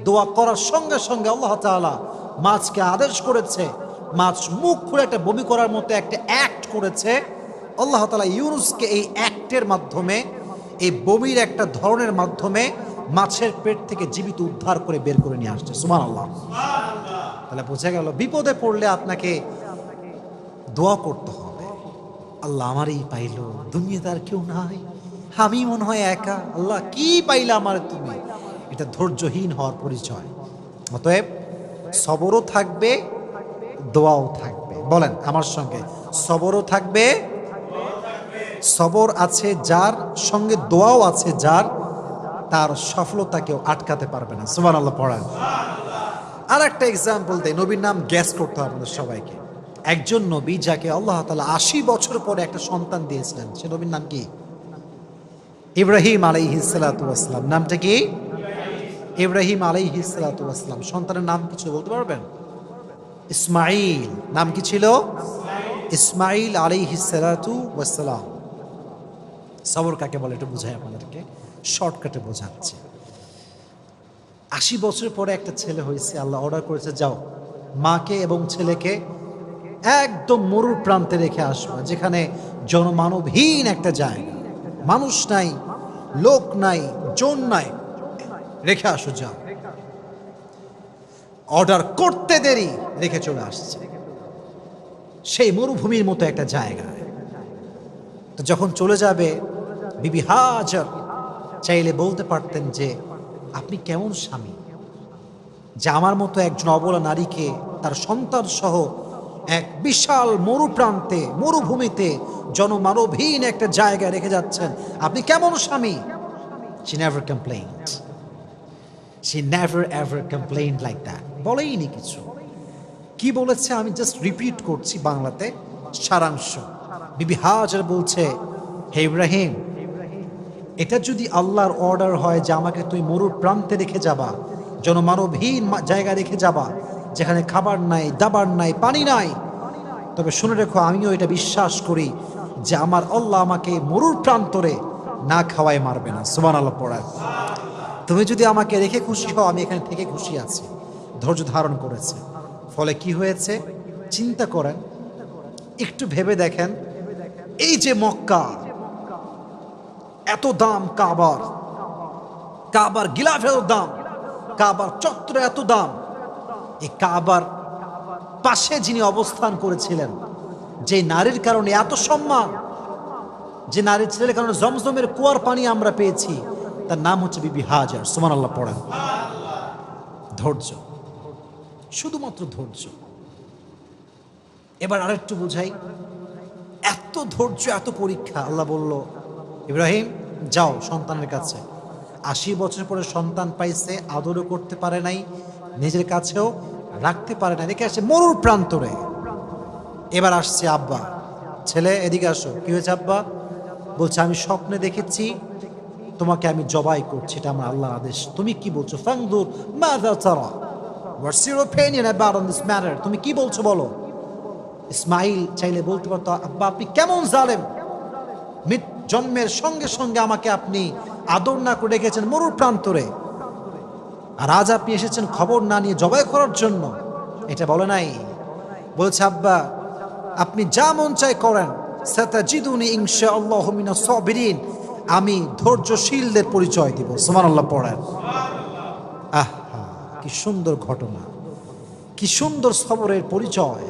দোয়া করার সঙ্গে সঙ্গে আল্লাহ তাআলা মাছকে আদেশ করেছে, মাছ মুখ খুলে একটা বমি করার মতো একটা অ্যাক্ট করেছে। আল্লাহ তাআলা ইউনুসকে এই অ্যাক্টের মাধ্যমে, এই বমির একটা ধরনের মাধ্যমে মাছের পেট থেকে জীবিত উদ্ধার করে বের করে নিয়ে আসছে। সুবহানাল্লাহ। তাহলে বোঝা গেল, বিপদে পড়লে আপনাকে দোয়া করতে হবে। আল্লাহ আমারই পাইলো, দুনিয়াতে আর কেউ নাই, আমি মনে হয় একা, আল্লাহ কি পাইলা আমার তুমি। এটা ধৈর্যহীন হওয়ার পরিচয়। অতএব সবরও থাকবে, দোয়াও থাকবে। বলেন আমার সঙ্গে, সবরও থাকবে, সবর আছে যার, সঙ্গে দোয়াও আছে যার, তার সফলতা কেউ আটকাতে পারবে না। সুবহানাল্লাহ পড়েন। আর একটা এক্সাম্পল দেয়, নবীর নাম গ্যাস করতে হবে আমাদের সবাইকে। একজন নবী যাকে আল্লাহ তাআলা ৮০ বছর পরে একটা সন্তান দিয়েছিলেন, সে নবীর নাম কি? ইব্রাহিম আলাইহিস সালাতু ওয়াস সালাম। নামটা কি? ইব্রাহিম আলাইহিস সালাতু ওয়াস সালাম। সন্তানের নাম কিছু বলতে পারবেন? ইসমাঈল। নাম কি ছিল? ইসমাঈল আলাইহিস সালাতু ওয়াস সালাম। সবর কাকে বলে একটু বুঝাই আপনাদেরকে, শর্টকাটে বোঝাচ্ছি। ৮০ বছর পরে একটা ছেলে হয়েছে, আল্লাহ অর্ডার করেছে যাও মাকে এবং ছেলেকে একদম মরুর প্রান্তে রেখে আসবা, যেখানে জনমানবহীন একটা জায়গা, মানুষ নাই, লোক নাই, জন নাই, রেখে আসো যাও। অর্ডার করতে দেরি, রেখে চলে আসছে সেই মরুভূমির মতো একটা জায়গায়। তো যখন চলে যাবে, বিবি হাজার চাইলে বলতে পারতেন যে আপনি কেমন স্বামী যে আমার মতো একজন অবলা নারীকে তার সন্তান সহ এক বিশাল মরুপ্রান্তে, মরুভূমিতে, জনমানবহীন একটা জায়গায় রেখে যাচ্ছেন, আপনি কেমন স্বামী? She never complained. She never ever complained like that. বলেইনি কিছু। কি বলেছে আমি জাস্ট রিপিট করছি বাংলাতে সারাংশ। বিবি হাজার বলছে, হে ইব্রাহিম, এটা যদি আল্লাহর অর্ডার হয় যে আমাকে তুই মরুর প্রান্তে রেখে যাবা, জনমানবহীন জায়গায় রেখে যাবা, যেখানে খাবার নাই, দাবার নাই, পানি নাই, তবে শুনে রেখো আমিও এটা বিশ্বাস করি যে আমার আল্লাহ আমাকে মরুর প্রান্তরে না খাওয়ায় মারবে না। সুবহানাল্লাহ পড়ায়। তুমি যদি আমাকে রেখে খুশি হও, আমি এখানে থেকে খুশি আছি। ধৈর্য ধারণ করেছে। ফলে কি হয়েছে চিন্তা করেন, একটু ভেবে দেখেন, এই যে মক্কা, এত দাম কাবার, কাবার গিলাফের দাম, কাবার চত্বরে এত দাম, এই কাবার পাশে যিনি অবস্থান করেছিলেন, যে নারীর কারণে এত সম্মান, যে নারীর ছেলের কারণে জমজমের কুয়ার পানি আমরা পেয়েছি, তার নাম হচ্ছে বিবি হাজার। সুবহানাল্লাহ পড়েন। ধৈর্য, শুধুমাত্র ধৈর্য। এবার আরেকটু বুঝাই, এত ধৈর্য, এত পরীক্ষা। আল্লাহ বলল, ইব্রাহিম যাও সন্তানের কাছে। ৮০ বছর পরে সন্তান পাইছে, আদরও করতে পারে নাই, নিজের কাছেও রাখতে পারে না, রেখে আসছে মরুর প্রান্তরে। এবার আসছে আব্বা, ছেলে এদিকে আসো। কি হয়েছে আব্বা? বলছে আমি স্বপ্নে দেখেছি তোমাকে আমি জবাই করছি, এটা আমার আল্লাহর আদেশ। তুমি কি বলছো? ফাংদুর মাযা তারা, what's your opinion about on this matter? তুমি কি বলছো বলো। ইসমাইল চাইলে বলতে পারতো, আব্বা আপনি কেমন জালেম, জন্মের সঙ্গে সঙ্গে আমাকে আপনি আদর না করে রেখেছেন মরুর প্রান্তরে, আর আজ আপনি এসেছেন খবর না নিয়ে জবাই করার জন্য। এটা বলে নাই। বলছে আব্বা আপনি যা মন চাই করেন, সাতাজিদুনি ইনশাআল্লাহু মিনাস সাবিরিন, আমি ধৈর্যশীলদের পরিচয় দিব। সুবহানাল্লাহ পড়েন। আহা কি সুন্দর ঘটনা, কি সুন্দর সবরের পরিচয়।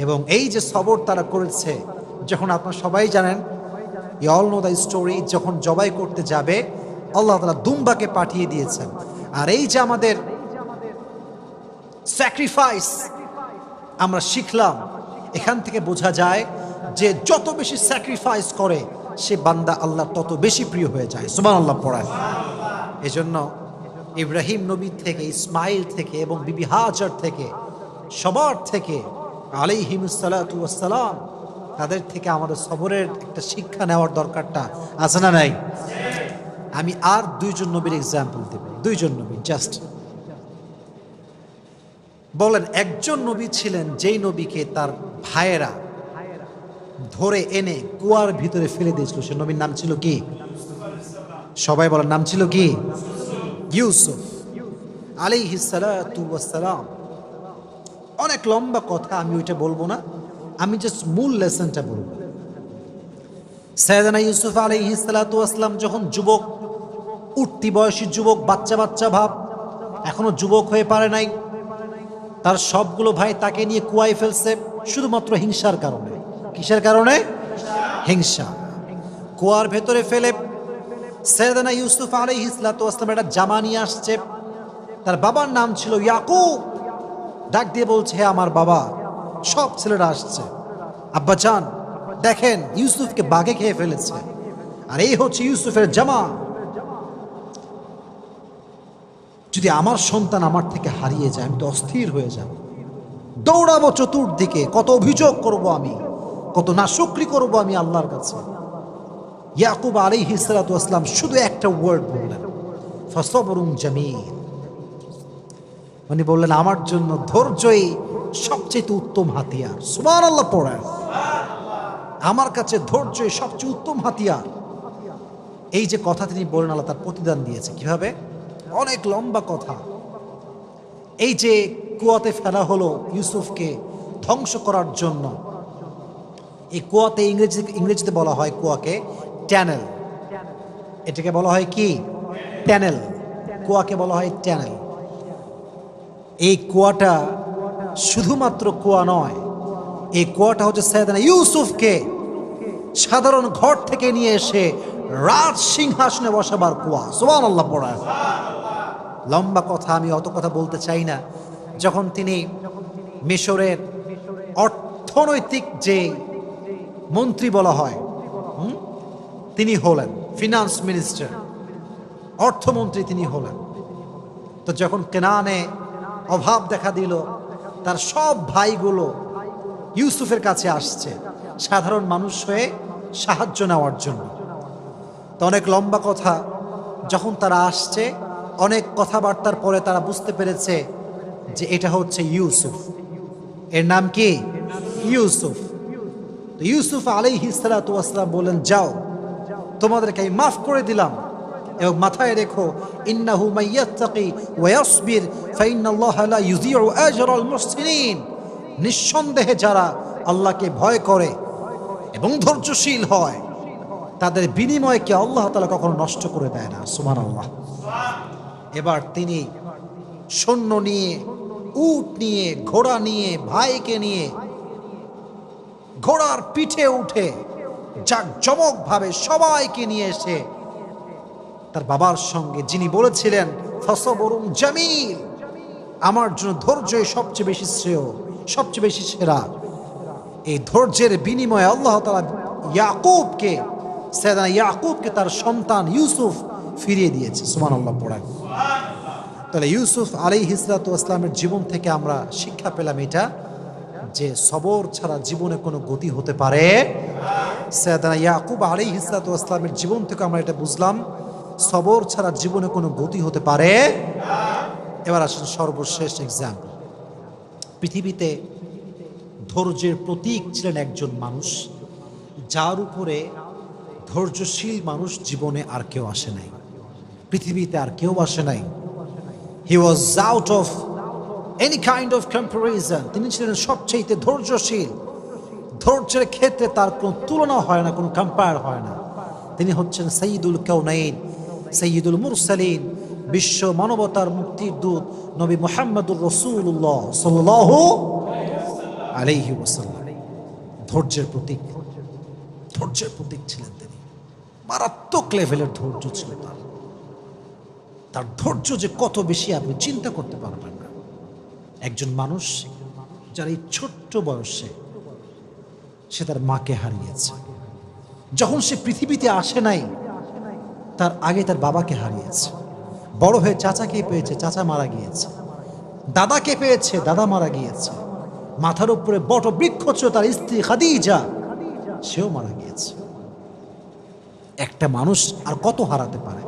এবং এই যে সবর তারা করেছে, যখন আপনারা সবাই জানেন, you all know the story, যখন জবাই করতে যাবে আল্লাহ তাআলা দুম্বাকে পাঠিয়ে দিয়েছেন। আর এই যে আমাদের স্যাক্রিফাইস আমরা শিখলাম, এখান থেকে বোঝা যায় যে যত বেশি স্যাক্রিফাইস করে সে বান্দা আল্লাহ তত বেশি প্রিয় হয়ে যায়। সুবহানাল্লাহ পড়ায়। এজন্য ইব্রাহিম নবী থেকে, ইসমাইল থেকে এবং বিবি হাজার থেকে, সবার থেকে আলাইহিমুস সালাতু ওয়াস সালাম, তাদের থেকে আমাদের সবরের একটা শিক্ষা নেওয়ার দরকারটা আছে না নাই? আমি আর দুইজন নবীর এক্সাম্পল দেব, দুইজন নবী জাস্ট। বলেন একজন নবী ছিলেন যেই নবীকে তার ভাইয়েরা ধরে এনে কুয়ার ভিতরে ফেলে দিয়েছিল, সে নবীর নাম ছিল কি? সবাই বলেন নাম ছিল কি? ইউসুফ আলাইহিস সালাতু ওয়াস সালাম। অনেক লম্বা কথা, আমি ওইটা বলবো না, আমি জাস্ট মূল লেসনটা বলবো। সাইয়েদনা ইউসুফ আলাইহিস সালাতু ওয়াস সালাম যখন যুবক, উঠতি বয়সী যুবক, বাচ্চা বাচ্চা ভাব, এখনো যুবক হয়ে পারে নাই, তার সবগুলো ভাই তাকে নিয়ে কুয়ায় ফেলছে শুধুমাত্র হিংসার কারণে। কিসের কারণে? হিংসা। কুয়ার ভেতরে ফেলে সাইয়েদনা ইউসুফ আলাইহিস সালাতু ওয়াস সালাম একটা জামা নিয়ে আসছে। তার বাবার নাম ছিল ইয়াকুব। ডাক দিয়ে বলছে, হে আমার বাবা, সব ছেলেরা আসছে, আব্বাজান দেখেন ইউসুফকে বাঘে খেয়ে ফেলেছে, আর এই হচ্ছে ইউসুফের জামা। যদি আমার সন্তান আমার থেকে হারিয়ে যায় আমি তো অস্থির হয়ে যাব, দৌড়াবো চতুর্দিকে, কত অভিযোগ করব আমি, কত নাশুকরি করব আমি আল্লাহর কাছে। ইয়াকুব আলাইহিস সালাতু ওয়াস সালাম শুধু একটা ওয়ার্ড বললেন, ফাসবরুন জামিল। উনি বললেন, আমার জন্য ধৈর্যই সবচেয়ে উত্তম হাতিয়ার। সুবহানাল্লাহ পড়েন। আমার কাছে ধৈর্যই সবচেয়ে উত্তম হাতিয়ার। এই যে কথা তিনি বলেন, আল্লাহ তার প্রতিদান দিয়েছে। কিভাবে? অনেক লম্বা কথা। এই যে কুয়াতে ফেলা হলো ইউসুফকে ধ্বংস করার জন্য, এই কুয়াতে ইংরেজিতে বলা হয় কুয়াকে ট্যানেল। এটাকে বলা হয় কি? ট্যানেল। কুয়াকে বলা হয় ট্যানেল। এই কুয়াটা শুধুমাত্র কুয়া নয়, এই কুয়াটা হচ্ছে সাইয়েদনা ইউসুফকে সাধারণ ঘর থেকে নিয়ে এসে রাজ সিংহাসনে বসাবার কুয়া। সুবহানাল্লাহ পড়েন। লম্বা কথা, আমি অত কথা বলতে চাই না। যখন তিনি মিশরের অর্থনৈতিক যে মন্ত্রী বলা হয়, তিনি হলেন ফিনান্স মিনিস্টার, অর্থমন্ত্রী তিনি হলেন। তো যখন কেনানে অভাব দেখা দিল, তার সব ভাইগুলো ইউসুফের কাছে আসছে সাধারণ মানুষ হয়ে সাহায্য নেওয়ার জন্য। তো অনেক লম্বা কথা, যখন তারা আসছে অনেক কথাবার্তার পরে তারা বুঝতে পেরেছে যে এটা হচ্ছে ইউসুফ। এর নাম কি? ইউসুফ। তো ইউসুফ আলাইহিস সালাতু ওয়াস সালাম বললেন, যাও, তোমাদেরকে আমি মাফ করে দিলাম, এবং মাথায় রেখো, ইন্নাহু মাইয়াত্তাকি ওয়া ইয়াসবির ফাইন্নাল্লাহা লা ইউযিউ আজরাল মুহসিনিন। নিঃসন্দেহে যারা আল্লাহকে ভয় করে এবং ধৈর্যশীল হয় তাদের বিনিময়কে আল্লাহ তাআলা কখনো নষ্ট করে দেয় না। সুবহানাল্লাহ। এবার তিনি সৈন্য নিয়ে, উট নিয়ে, ঘোড়া নিয়ে, ভাইকে নিয়ে ঘোড়ার পিঠে উঠে জাঁকজমকভাবে সবাইকে নিয়ে এসে তার বাবার সঙ্গে, যিনি বলেছিলেন ফাসবরুন জামিল, আমার জন্য ধৈর্যই সবচেয়ে বেশি শ্রেয়, সবচেয়ে বেশি সেরা, এই ধৈর্যের বিনিময়ে আল্লাহ তাআলা ইয়াকুবকে, সাইয়েদনা ইয়াকুবকে তার সন্তান ইউসুফ ফিরিয়ে দিয়েছে। সুবহানাল্লাহ পড়েন। তাহলে ইউসুফ আলাইহিস সালাতু ওয়াস সালামের জীবন থেকে আমরা শিক্ষা পেলাম এটা, যে সবর ছাড়া জীবনে কোনো গতি হতে পারে। সাইয়েদনা ইয়াকুব আলাইহিস সালাতু ওয়াস সালামের জীবন থেকে আমরা এটা বুঝলাম, সবর ছাড়া জীবনে কোনো গতি হতে পারে। এবার আসুন সর্বশেষ এক্সাম্পল। পৃথিবীতে ধৈর্যের প্রতীক ছিলেন একজন মানুষ, যার উপরে ধৈর্যশীল মানুষ জীবনে আর কেউ আসে নাই, পৃথিবীতে আর কেউ আসে নাই। He was out of any kind of comparison. তিনি ছিলেন সবচেয়ে ধৈর্যশীল। ধৈর্যের ক্ষেত্রে তার কোনো তুলনা হয় না, কোনো কম্পেয়ার হয় না। তিনি হচ্ছেন সাইয়্যিদুল কাউনাইন, সাইয়্যিদুল মুরসালিন, বিশ্ব মানবতার মুক্তির দূত নবী মুহাম্মদুর রাসূলুল্লাহ সাল্লাল্লাহু আলাইহি ওয়াসাল্লাম। ধৈর্যের প্রতীক, ধৈর্যের প্রতীক ছিলেন তিনি। মারাত্মক লেভেলের ধৈর্য ছিল তার। তার ধৈর্য যে কত বেশি আপনি চিন্তা করতে পারবেন না। একজন মানুষ যার এই ছোট্ট বয়সে সে তার মাকে হারিয়েছে, যখন সে পৃথিবীতে আসে নাই তার আগে তার বাবাকে হারিয়েছে, বড় হয়ে চাচাকে পেয়েছে, চাচা মারা গিয়েছে, দাদাকে পেয়েছে, দাদা মারা গিয়েছে, মাথার উপরে বট বৃক্ষ ছিল তার স্ত্রী খাদিজা, সেও মারা গিয়েছে। একটা মানুষ আর কত হারাতে পারে?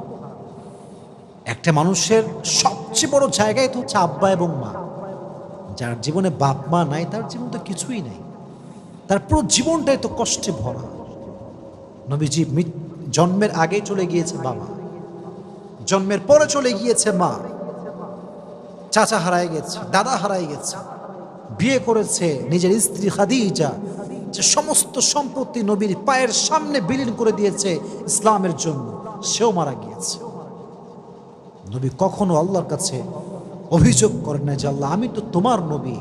একটা মানুষের সবচেয়ে বড় জায়গায় তো হচ্ছে আব্বা এবং মা। যার জীবনে বাপ মা নাই তার জীবন তো কিছুই নাই, তার পুরো জীবনটাই তো কষ্টে ভরা। নবীজি জন্মের আগে চলে গিয়েছে বাবা, জন্মের পরে চলে গিয়েছে মা, চাচা হারায় গেছে, দাদা হারায় গেছে, বিয়ে করেছে নিজের স্ত্রী খাদিজা, যে সমস্ত সম্পত্তি নবীর পায়ের সামনে বিলীন করে দিয়েছে ইসলামের জন্য, সেও মারা গিয়েছে। নবী কখনো আল্লাহর কাছে অভিযোগ করেন না যে আল্লাহ আমি তো তোমার নবী,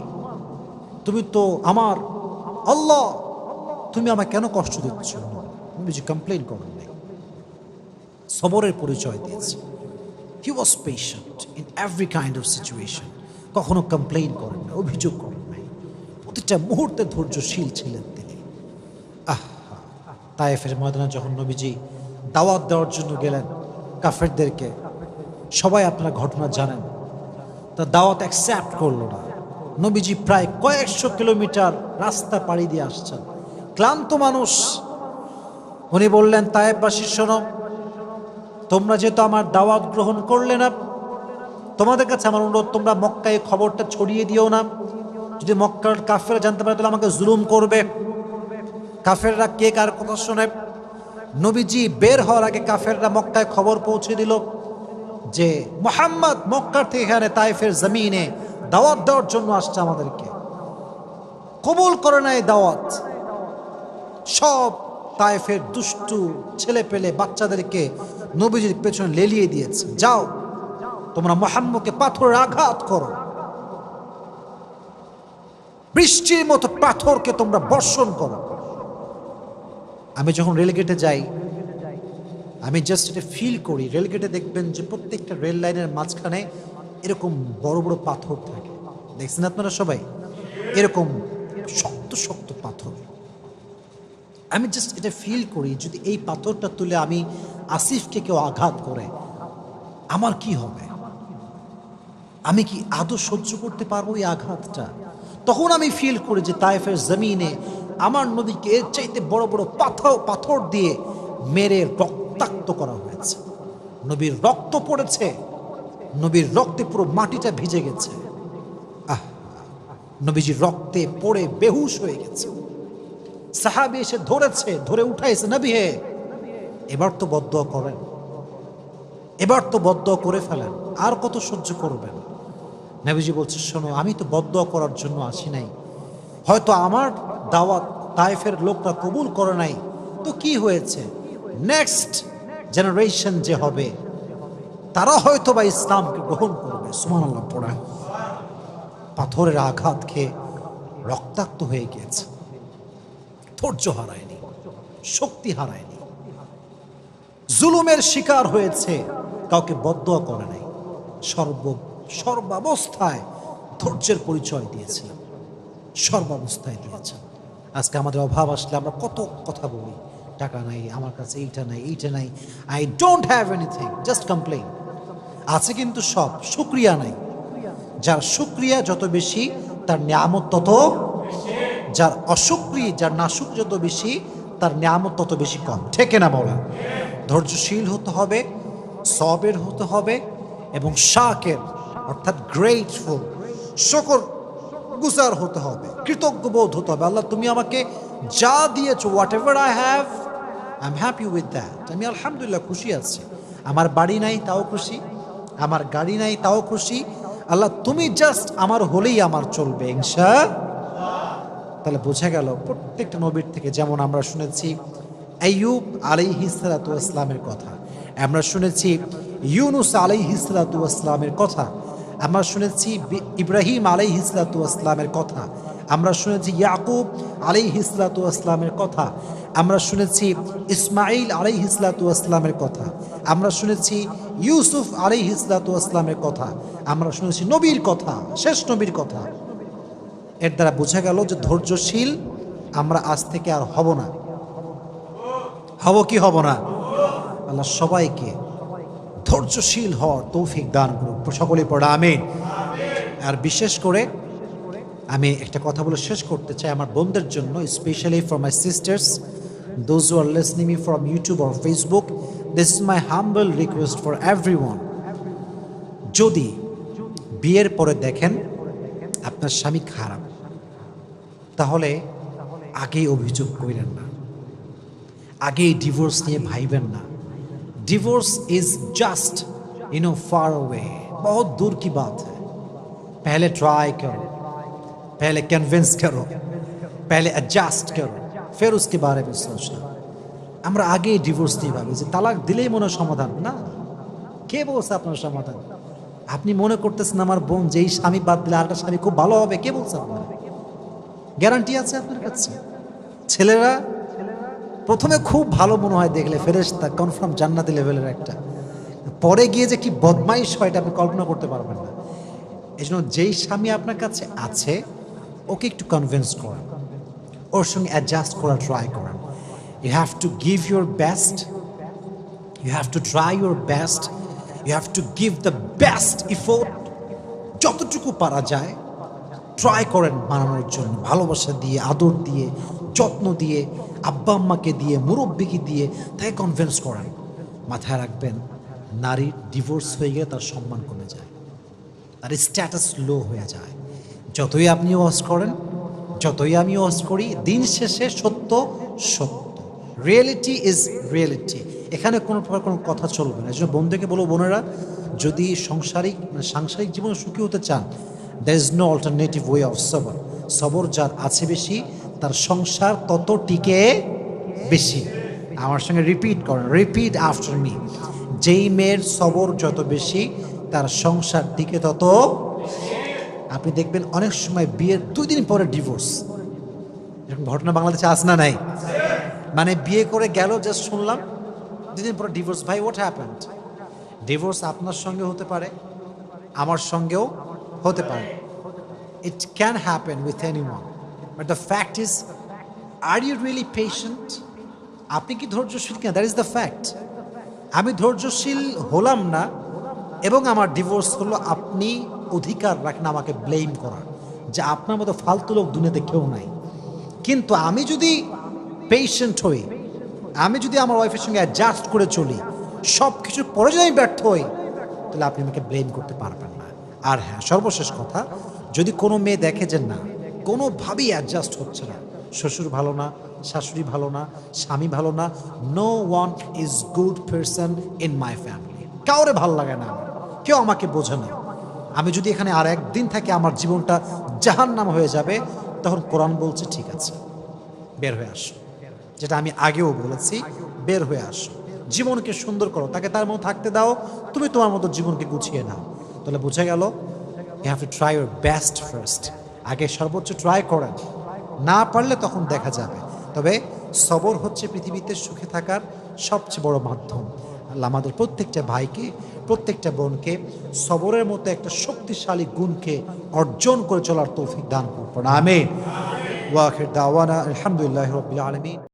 তুমি তো আমার আল্লাহ, তুমি আমাকে কেন কষ্ট দিচ্ছ? নবীজি কমপ্লেন করেন নাই, সবরের পরিচয় দিয়েছে। He was patient in every kind of situation. কখনো কমপ্লেন করেন না, অভিযোগ করেন নাই, প্রতিটা মুহূর্তে ধৈর্যশীল ছিলেন তিনি। তায়েফের ময়দানে যখন নবীজি দাওয়াত দেওয়ার জন্য গেলেন কাফেরদেরকে, সবাই আপনারা ঘটনা জানেন, তা দাওয়াত অ্যাকসেপ্ট করলো না। নবীজি প্রায় কয়েকশো কিলোমিটার রাস্তা পাড়ি দিয়ে আসছেন, ক্লান্ত মানুষ। উনি বললেন, তায়েফবাসী শোনো, তোমরা যেহেতু আমার দাওয়াত গ্রহণ করলে না, তোমাদের কাছে আমার অনুরোধ, তোমরা মক্কায় খবরটা ছড়িয়ে দিও না। যদি মক্কার কাফেররা জানতে পারে তাহলে আমাকে জুলুম করবে। কাফেররা কে কার কথা শোনে? নবীজি বের হওয়ার আগে কাফেররা মক্কায় খবর পৌঁছে দিল যে মুহাম্মদ মক্কার থেকে এখানে তায়েফের জমিনে দাওয়াত দেওয়ার জন্য আসছে, আমাদেরকে কবুল করে না এই দাওয়াত। সব তায়েফের দুষ্টু ছেলে পেলে বাচ্চাদেরকে নবীজির পেছনে লেলিয়ে দিয়েছে, যাও তোমরা মুহাম্মদকে পাথরের আঘাত করো, বৃষ্টির মতো পাথরকে তোমরা বর্ষণ করো। আমি যখন রেলগেটে যাই, আমি জাস্ট এটা ফিল করি। রেলগেটে দেখবেন যে প্রত্যেকটা রেল লাইনের মাঝখানে এরকম বড় বড় পাথর থাকে, দেখছেন আপনারা সবাই, এরকম শক্ত শক্ত পাথর। আমি জাস্ট এটা ফিল করি, যদি এই পাথরটা তুলে আমি আসিফকে কেউ আঘাত করে আমার কি হবে? আমি কি আদৌ সহ্য করতে পারবো এই আঘাতটা? তখন আমি ফিল করি যে তায়েফের জমিনে আমার নবীকে এর চাইতে বড় বড় পাথর দিয়ে মেরে রক্তাক্ত করা হয়েছে। নবীর রক্ত পড়েছে, নবীর রক্তে পুরো মাটিটা ভিজে গেছে। নবীজির রক্তে পড়ে বেহুশ হয়ে গেছে। সাহাবী এসে ধরেছে, ধরে উঠাইছে, নবী হে এবার তো বদদুয়া করেন, এবার তো বদদুয়া করে ফেলেন, আর কত সহ্য করবেন? নবীজি বলছে, শোনো, আমি তো বদদুয়া করার জন্য আসি নাই, হয়তো আমার দাওয়াত তায়েফের লোকরা কবুল করে নাই, তো কি হয়েছে? নেক্সট জেনারেশন যে হবে তারা হয়তো বা ইসলামকে গ্রহণ করবে। সুবহানাল্লাহ পড়া। পাথরের আঘাত খেয়ে রক্তাক্ত হয়ে গিয়েছে, ধৈর্য হারায়নি, শক্তি হারায়নি, জুলুমের শিকার হয়েছে, কাউকে বদদুয়া করে নাই, সর্বাবস্থায় ধৈর্যের পরিচয় দিয়েছিল, সর্বাবস্থায় দিয়েছেন। আজকে আমাদের অভাব আসলে আমরা কত কথা বলি, টাকা নাই, আমার কাছে এইটা নাই, এইটা নাই, I don't have anything, just complain. আছে কিন্তু সব, শুকরিয়া নাই। যার শুকরিয়া যত বেশি তার নিয়ামত তত, যার অশুকরিয়া, যার নাশুক যত বেশি তার নিয়ামত তত বেশি কম। ঠিক না বলেন? ধৈর্যশীল হতে হবে, সবের হতে হবে, এবং শাকের অর্থাৎ গ্রেটফুল, শুকর গুজার হতে হবে, কৃতজ্ঞ বোধ হতে হবে। আল্লাহ তুমি আমাকে যা দিয়েছো, what ever I have, I am happy with that. আমি আলহামদুলিল্লাহ খুশি আছি। আমার বাড়ি নাই তাও খুশি, আমার গাড়ি নাই তাও খুশি। আল্লাহ তুমি জাস্ট আমার হলেই আমার চলবে ইনশাআল্লাহ। তাহলে বোঝা গেল প্রত্যেকটা নবীর থেকে, যেমন আমরা শুনেছি আইয়ুব আলাইহিস সালাতু ওয়াস সালামের কথা, আমরা শুনেছি ইউনুস আলাইহিস সালাতু ওয়াস সালামের কথা, আমরা শুনেছি ইব্রাহিম আলাইহিস সালাতু ওয়াস সালামের কথা, আমরা শুনেছি ইয়াকুব আলাইহিস সালাতু ওয়াস সালামের কথা, আমরা শুনেছি ইসমাঈল আলাইহিস সালাতু ওয়াস সালামের কথা, আমরা শুনেছি ইউসুফ আলাইহিস সালাতু ওয়াস সালামের কথা, আমরা শুনেছি নবীর কথা, শেষ নবীর কথা। এর দ্বারা বোঝা গেল যে ধৈর্যশীল আমরা আজ থেকে আর হব না। হব কি হব না? আল্লাহ সবাইকে ধৈর্যশীল হওয়ার তৌফিক দান করুন, সকলে পড়া আমিন। আর বিশেষ করে আমি একটা কথা বলে শেষ করতে চাই আমার বোনদের জন্য, specially for my sisters, those who R listening me from YouTube or Facebook, this is my humble request for everyone. যদি বিয়ের পরে দেখেন আপনার স্বামী খারাপ, তাহলে আগেই অভিযোগ করেন না, আগেই ডিভোর্স নিয়ে ভাইবেন না। Divorce is just far away, बहुत दूर की बात है। पहले ट्राई करो, पहले कन्विंस करो, पहले एडजस्ट करो, फिर उसके बारे में सोचना। আমরা আগে ডিভোর্স নিয়ে ভাবি যে তালাক দিলেই মনে সমাধান। না, কে বলছে আপনার সমাধান? আপনি মনে করতেছেন আমার বোন যেই স্বামী বাদ দিলে আরেকটা স্বামী খুব ভালো হবে, কে বলছে আপনার? গ্যারান্টি আছে আপনার কাছে? ছেলেরা প্রথমে খুব ভালো মনে হয় দেখলে, ফেরেশতা কনফার্ম জান্নাতি লেভেলের একটা, পরে গিয়ে যে কি বদমাইশ হয় এটা আপনি কল্পনা করতে পারবেন না। এই জন্য যেই স্বামী আপনার কাছে আছে ওকে একটু কনভিন্স করেন, ওর সঙ্গে অ্যাডজাস্ট করার ট্রাই করেন। You have to give your best, you have to try your best, you have to give the best effort. যতটুকু পারা যায় ট্রাই করেন মানানোর জন্য, ভালোবাসা দিয়ে, আদর দিয়ে, যত্ন দিয়ে, আব্বা আম্মাকে দিয়ে, মুরব্বিকে দিয়ে তাই কনভিন্স করেন। মাথায় রাখবেন, নারীর ডিভোর্স হয়ে গেলে তার সম্মান কমে যায়, তার স্ট্যাটাস লো হয়ে যায়। যতই আপনি ওয়াজ করেন, যতই আমি ওয়াজ করি, দিন শেষে সত্য সত্য, রিয়েলিটি ইজ রিয়েলিটি। এখানে কোনো প্রকার কোনো কথা চলবে না। এই জন্য বন্ধুকে বলবো, বোনেরা, যদি সাংসারিক জীবনে সুখী হতে চান, there is no alternative way of সবর। সবর যার আছে বেশি, তার সংসার তত টিকে বেশি। আমার সঙ্গে রিপিট করেন, রিপিট আফটার মি। যেই মেয়ের সবর যত বেশি, তার সংসার টিকে তত। আপনি দেখবেন অনেক সময় বিয়ের 2 দিন পরে ডিভোর্স, এরকম ঘটনা বাংলাদেশে আছে না নাই? মানে বিয়ে করে গেল, জাস্ট শুনলাম 2 দিন পরে ডিভোর্স। ভাই, হোয়াট হ্যাপেন্ড? ডিভোর্স আপনার সঙ্গে হতে পারে, আমার সঙ্গেও হতে পারে। It can happen with anyone, but the fact is, are you really patient? আপনি কি ধৈর্যশীল কিনা? That is the fact. আমি ধৈর্যশীল হলাম না এবং আমার ডিভোর্স হলো, আপনি অধিকার রাখেন আমাকে ব্লেম করার, যে আপনার মতো ফালতু লোক দুনিয়াতে কেউ নাই। কিন্তু আমি যদি পেশেন্ট হই, আমি যদি আমার ওয়াইফের সঙ্গে অ্যাডজাস্ট করে চলি, সব কিছুর পরে যদি আমি ব্যর্থ হই, তাহলে আপনি আমাকে ব্লেম করতে পারবেন না। আর হ্যাঁ, সর্বশেষ কথা, যদি কোনো মেয়ে দেখে যে না, কোনোভাবেই অ্যাডজাস্ট হচ্ছে না, শ্বশুর ভালো না, শাশুড়ি ভালো না, স্বামী ভালো না, no one is good person in my family, কাউরে ভালো লাগে না, কেউ আমাকে বোঝে না, আমি যদি এখানে আর একদিন থাকি আমার জীবনটা জাহান্নাম হয়ে যাবে, তখন কোরআন বলছে ঠিক আছে, বের হয়ে আসো। যেটা আমি আগেও বলেছি, বের হয়ে আসো, জীবনকে সুন্দর করো, তাকে তার মতো থাকতে দাও, তুমি তোমার মতো জীবনকে গুছিয়ে নাও। তাহলে বোঝা গেল, you have to try your best first. আগে সর্বোচ্চ ট্রাই করেন, না পারলে তখন দেখা যাবে। তবে সবর হচ্ছে পৃথিবীতে সুখে থাকার সবচেয়ে বড় মাধ্যম। আল্লাহ আমাদের প্রত্যেকটা ভাইকে, প্রত্যেকটা বোনকে সবরের মতো একটা শক্তিশালী গুণকে অর্জন করে চলার তৌফিক দান করুন। আমিন। ওয়া আখির দাওয়ানা আলহামদুলিল্লাহি রাব্বিল আলামিন।